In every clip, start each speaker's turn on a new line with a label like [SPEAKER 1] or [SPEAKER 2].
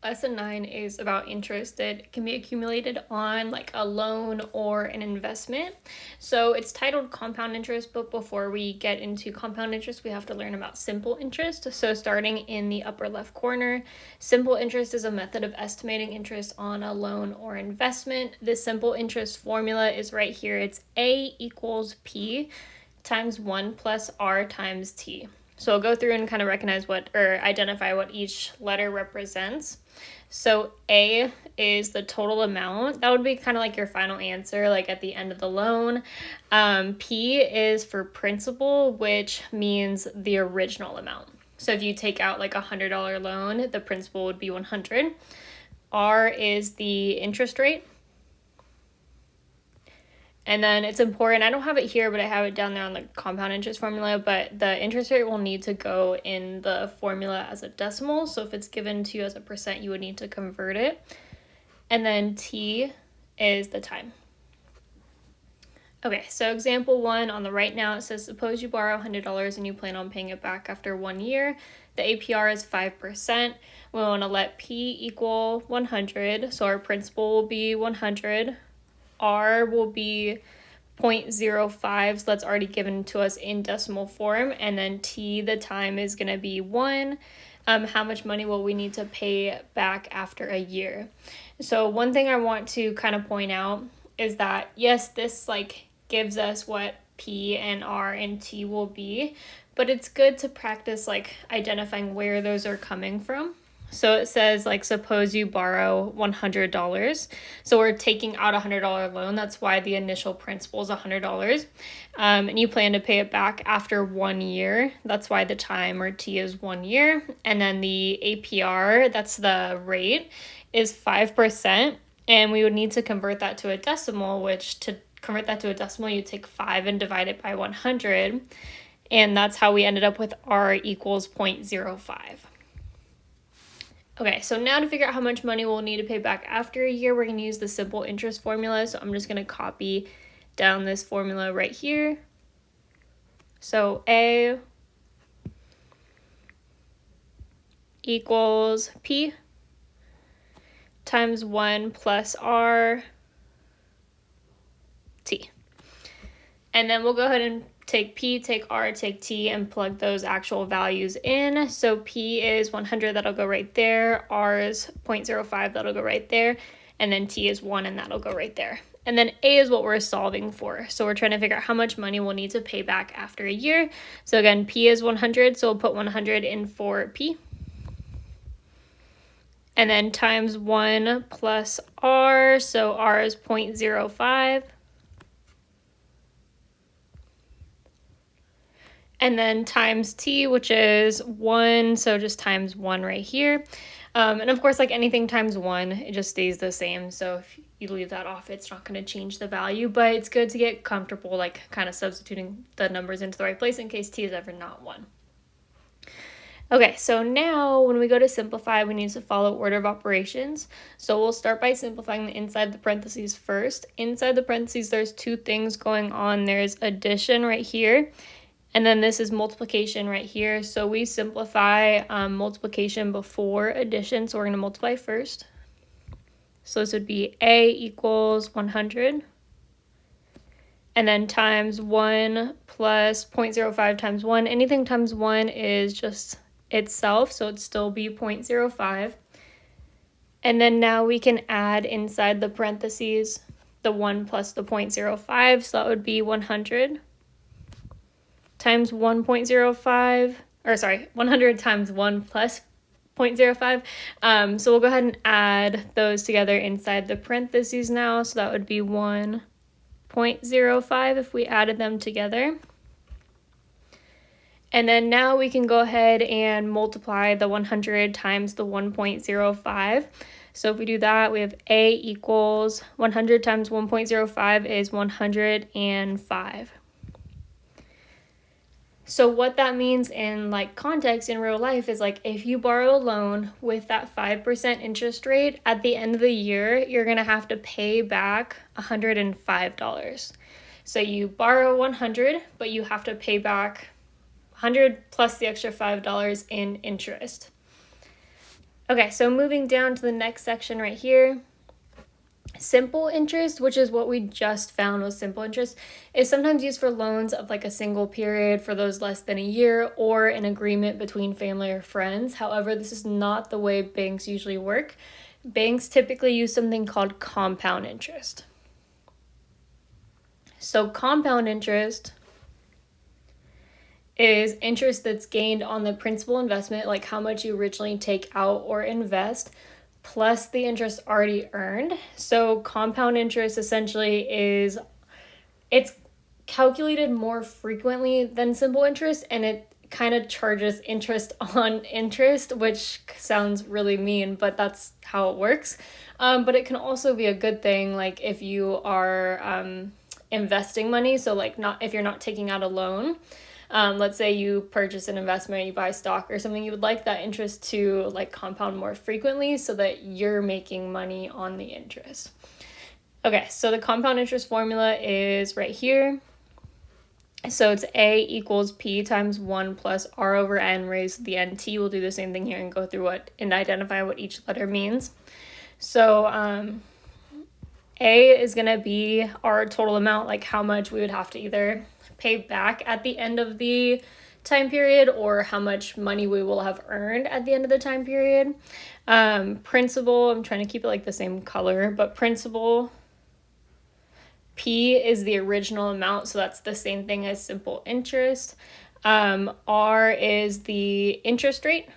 [SPEAKER 1] Lesson 9 is about interest that can be accumulated on like a loan or an investment. So it's titled compound interest, but before we get into compound interest, we have to learn about simple interest. So starting in the upper left corner, simple interest is a method of estimating interest on a loan or investment. This simple interest formula is right here. It's A equals P times 1 plus R times T. So I'll go through and kind of identify what each letter represents. So A is the total amount. That would be kind of like your final answer, like at the end of the loan. P is for principal, which means the original amount. So if you take out like $100 loan, the principal would be 100. R is the interest rate. And then it's important, I don't have it here, but I have it down there on the compound interest formula, but the interest rate will need to go in the formula as a decimal. So if it's given to you as a percent, you would need to convert it. And then T is the time. Okay, so example 1 on the right now, it says, suppose you borrow $100 and you plan on paying it back after 1 year. The APR is 5%. We want to let P equal 100, so our principal will be 100. R will be 0.05, so that's already given to us in decimal form. And then T, the time, is going to be 1. How much money will we need to pay back after a year? So one thing I want to kind of point out is that, yes, this like gives us what P and R and T will be, but it's good to practice like identifying where those are coming from. So it says, like, suppose you borrow $100. So we're taking out a $100 loan. That's why the initial principal is $100. And you plan to pay it back after 1 year. That's why the time, or T, is 1 year. And then the APR, that's the rate, is 5%. And we would need to convert that to a decimal, which to convert that to a decimal, you take 5 and divide it by 100. And that's how we ended up with R equals 0.05. Okay, so now to figure out how much money we'll need to pay back after a year, we're going to use the simple interest formula. So I'm just going to copy down this formula right here. So A equals P times 1 plus R T. And then we'll go ahead and take P, take R, take T, and plug those actual values in. So P is 100, that'll go right there. R is 0.05, that'll go right there. And then T is 1, and that'll go right there. And then A is what we're solving for. So we're trying to figure out how much money we'll need to pay back after a year. So again, P is 100, so we'll put 100 in for P. And then times 1 plus R, so R is 0.05. And then times T, which is 1, so just times 1 right here. And of course, like anything times 1, it just stays the same. So if you leave that off, it's not going to change the value. But it's good to get comfortable, like kind of substituting the numbers into the right place in case T is ever not 1. Okay, so now when we go to simplify, we need to follow order of operations. So we'll start by simplifying the inside the parentheses first. Inside the parentheses, there's 2 things going on. There's addition right here. And then this is multiplication right here. So we simplify multiplication before addition. So we're going to multiply first. So this would be A equals 100. And then times 1 plus 0.05 times 1. Anything times 1 is just itself. So it'd still be 0.05. And then now we can add inside the parentheses the 1 plus the 0.05. So that would be 100. Times 1.05, or sorry, 100 times 1 plus 0.05. So we'll go ahead and add those together inside the parentheses now. So that would be 1.05 if we added them together. And then now we can go ahead and multiply the 100 times the 1.05. So if we do that, we have A equals 100 times 1.05 is 105. So what that means in like context in real life is like if you borrow a loan with that 5% interest rate, at the end of the year, you're going to have to pay back $105. So you borrow 100, but you have to pay back 100 plus the extra $5 in interest. Okay, so moving down to the next section right here. Simple interest, which is what we just found was simple interest, is sometimes used for loans of like a single period for those less than a year or an agreement between family or friends. However, this is not the way banks usually work. Banks typically use something called compound interest. So compound interest is interest that's gained on the principal investment, like how much you originally take out or invest, plus the interest already earned. So compound interest essentially it's calculated more frequently than simple interest, and it kind of charges interest on interest, which sounds really mean, but that's how it works. But it can also be a good thing, like if you are investing money, so like not if you're not taking out a loan. Let's say you purchase an investment, you buy stock or something, you would like that interest to like compound more frequently so that you're making money on the interest. Okay, so the compound interest formula is right here. So it's A equals P times 1 plus R over N raised to the N. T will do the same thing here and go through and identify what each letter means. So A is going to be our total amount, like how much we would have to either pay back at the end of the time period or how much money we will have earned at the end of the time period. Principal, I'm trying to keep it like the same color, but principal, P is the original amount, so that's the same thing as simple interest. R is the interest rate,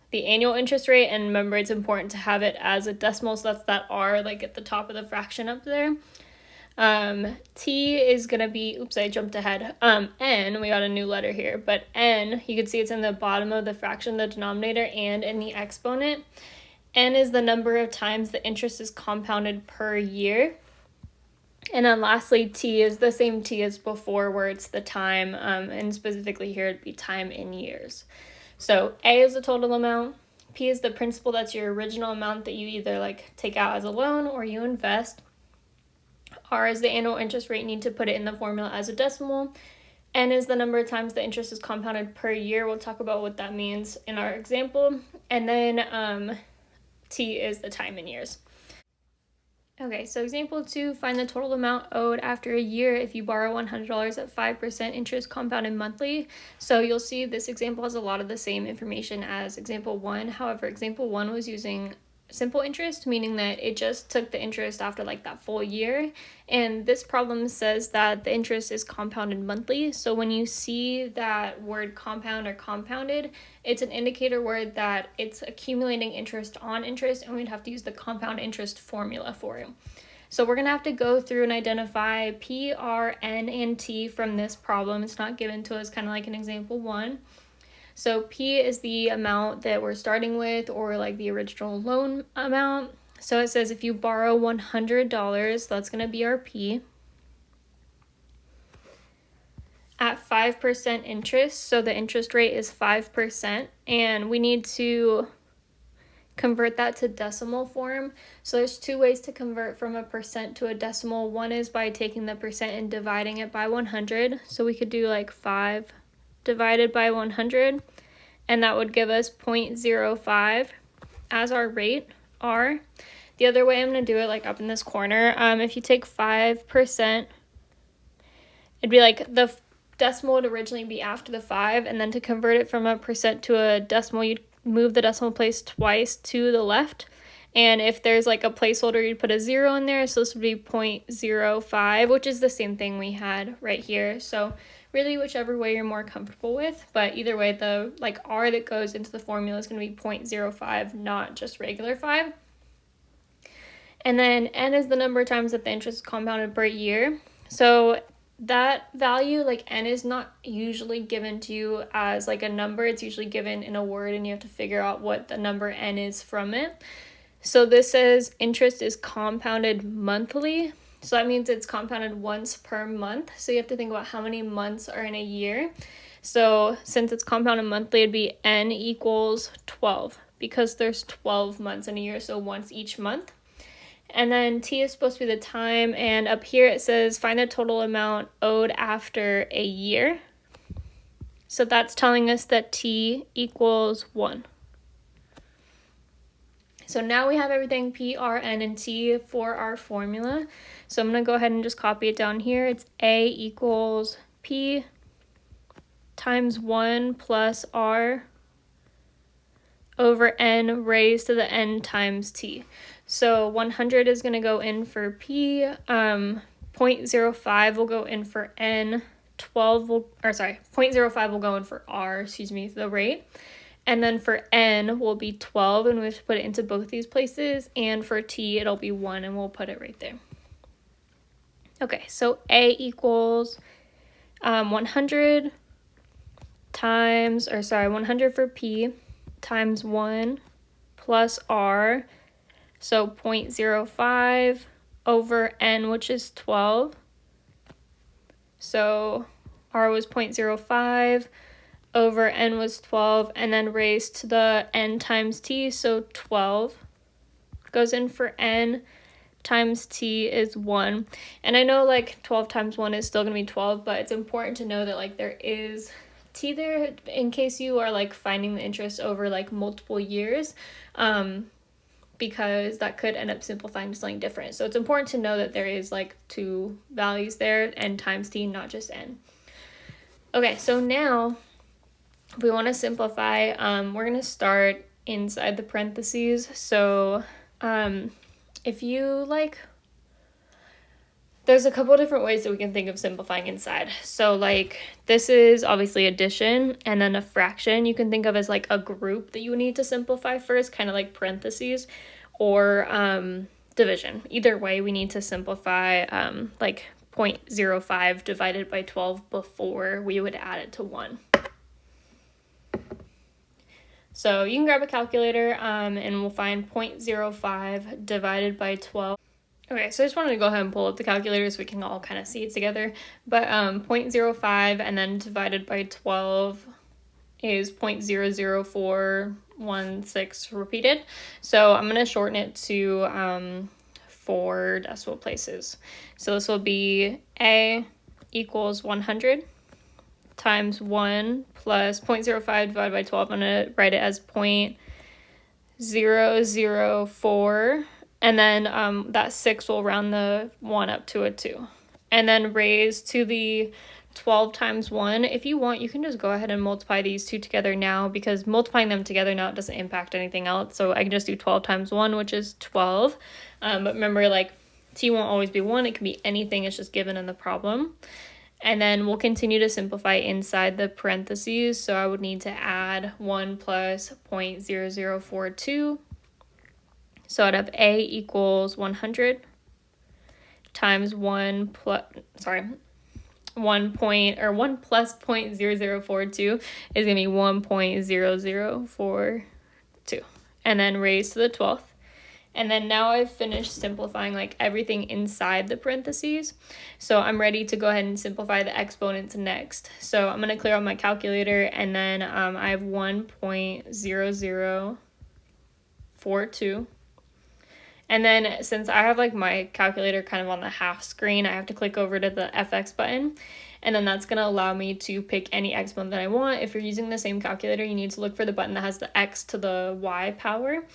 [SPEAKER 1] the annual interest rate, and remember it's important to have it as a decimal, so that's that R like at the top of the fraction up there. T is gonna be, oops, I jumped ahead. N, we got a new letter here, but N, you can see it's in the bottom of the fraction, the denominator, and in the exponent. N is the number of times the interest is compounded per year. And then lastly, T is the same T as before, where it's the time, and specifically here it'd be time in years. So A is the total amount, P is the principal, that's your original amount that you either like take out as a loan or you invest. R is the annual interest rate, you need to put it in the formula as a decimal. N is the number of times the interest is compounded per year. We'll talk about what that means in our example. And then T is the time in years. Okay, so example 2, find the total amount owed after a year if you borrow $100 at 5% interest compounded monthly. So you'll see this example has a lot of the same information as example 1. However, example 1 was using simple interest, meaning that it just took the interest after like that full year. And this problem says that the interest is compounded monthly. So when you see that word compound or compounded, it's an indicator word that it's accumulating interest on interest, and we'd have to use the compound interest formula for it. So we're gonna have to go through and identify P, R, N, and T from this problem. It's not given to us, kind of like in example 1. So P is the amount that we're starting with, or like the original loan amount. So it says if you borrow $100, that's going to be our P, at 5% interest. So the interest rate is 5%, and we need to convert that to decimal form. So there's 2 ways to convert from a percent to a decimal. One is by taking the percent and dividing it by 100. So we could do like 5 divided by 100, and that would give us 0.05 as our rate, R. The other way I'm going to do it, like up in this corner, if you take 5%, it'd be like the decimal would originally be after the 5, and then to convert it from a percent to a decimal, you'd move the decimal place twice to the left. And if there's like a placeholder, you'd put a 0 in there, so this would be 0.05, which is the same thing we had right here. So really whichever way you're more comfortable with, but either way, the like R that goes into the formula is going to be 0.05, not just regular 5. And then N is the number of times that the interest is compounded per year. So that value, like N, is not usually given to you as like a number. It's usually given in a word, and you have to figure out what the number N is from it. So this says interest is compounded monthly. So that means it's compounded once per month. So you have to think about how many months are in a year. So since it's compounded monthly, it'd be N equals 12, because there's 12 months in a year, so once each month. And then T is supposed to be the time, and up here it says find the total amount owed after a year. So that's telling us that T equals 1. So now we have everything P, R, N, and T for our formula. So I'm going to go ahead and just copy it down here. It's A equals P times 1 plus R over N raised to the N times T. So 100 is going to go in for P, 0.05 will go in for N, 0.05 will go in for R, the rate. And then for N will be 12, and we have to put it into both these places. And for T, it'll be 1, and we'll put it right there. Okay, so A equals 100 for P times 1 plus R, so 0.05 over N, which is 12. So R was 0.05 over N was 12, and then raised to the N times T, so 12 goes in for N times T is 1. And I know like 12 times 1 is still going to be 12, but it's important to know that like there is T there in case you are like finding the interest over like multiple years, because that could end up simplifying to something different. So it's important to know that there is like two values there, N times T, not just N. Okay, so now if we want to simplify, we're going to start inside the parentheses. So if you like, there's a couple different ways that we can think of simplifying inside. So like this is obviously addition, and then a fraction you can think of as like a group that you need to simplify first, kind of like parentheses, or division. Either way, we need to simplify like 0.05 divided by 12 before we would add it to 1. So you can grab a calculator and we'll find 0.05 divided by 12. Okay, so I just wanted to go ahead and pull up the calculator so we can all kind of see it together. But 0.05 and then divided by 12 is 0.00416 repeated. So I'm going to shorten it to 4 decimal places. So this will be A equals 100 times 1 plus 0.05 divided by 12. I'm going to write it as 0.004. And then that 6 will round the 1 up to a 2. And then raised to the 12 times 1. If you want, you can just go ahead and multiply these two together now, because multiplying them together now doesn't impact anything else. So I can just do 12 times 1, which is 12. But remember, like, T won't always be 1. It can be anything. It's just given in the problem. And then we'll continue to simplify inside the parentheses. So I would need to add 1 plus 0.0042. So I'd have A equals 100 times 1 plus 1 plus 0.0042 is going to be 1.0042, and then raised to the 12th. And then now I've finished simplifying like everything inside the parentheses. So I'm ready to go ahead and simplify the exponents next. So I'm going to clear out my calculator, and then I have 1.0042. And then since I have like my calculator kind of on the half screen, I have to click over to the FX button. And then that's going to allow me to pick any exponent that I want. If you're using the same calculator, you need to look for the button that has the X to the Y power.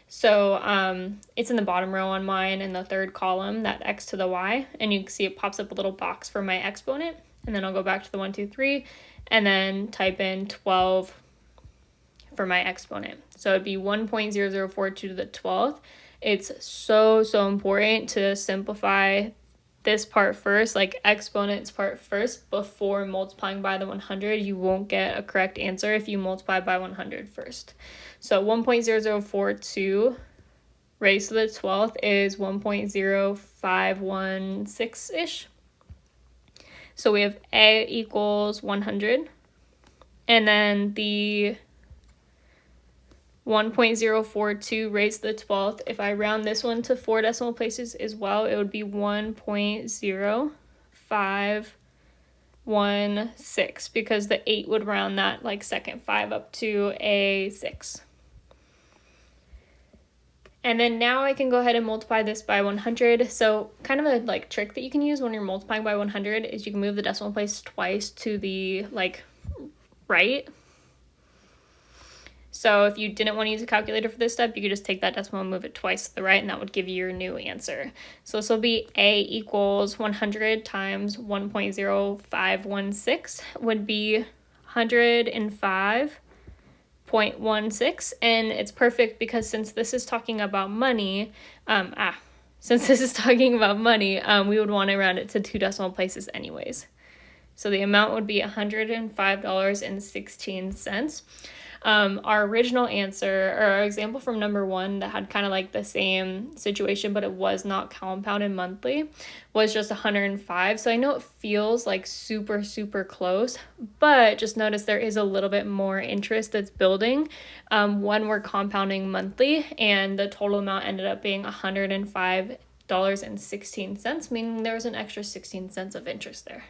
[SPEAKER 1] So it's in the bottom row on mine in the third column, that X to the Y. And you can see it pops up a little box for my exponent. And then I'll go back to the 1, 2, 3, and then type in 12 for my exponent. So it'd be 1.0042 to the 12th. It's so important to simplify this part first, like exponents part first, before multiplying by the 100. You won't get a correct answer if you multiply by 100 first. So 1.0042 raised to the 12th is 1.0516-ish. So we have A equals 100. And then the 1.042 raised to the 12th, if I round this one to 4 decimal places as well, it would be 1.0516, because the 8 would round that like second 5 up to a 6. And then now I can go ahead and multiply this by 100. So kind of a like trick that you can use when you're multiplying by 100 is you can move the decimal place twice to the like right. So if you didn't want to use a calculator for this step, you could just take that decimal and move it twice to the right, and that would give you your new answer. So this will be A equals 100 times 1.0516 would be 105.16, and it's perfect because since this is talking about money, we would want to round it to 2 decimal places anyways. So the amount would be $105.16. Our original answer, or our example from number 1 that had kind of like the same situation, but it was not compounded monthly, was just 105. So I know it feels like super, super close, but just notice there is a little bit more interest that's building when we're compounding monthly, and the total amount ended up being $105.16, meaning there was an extra 16 cents of interest there.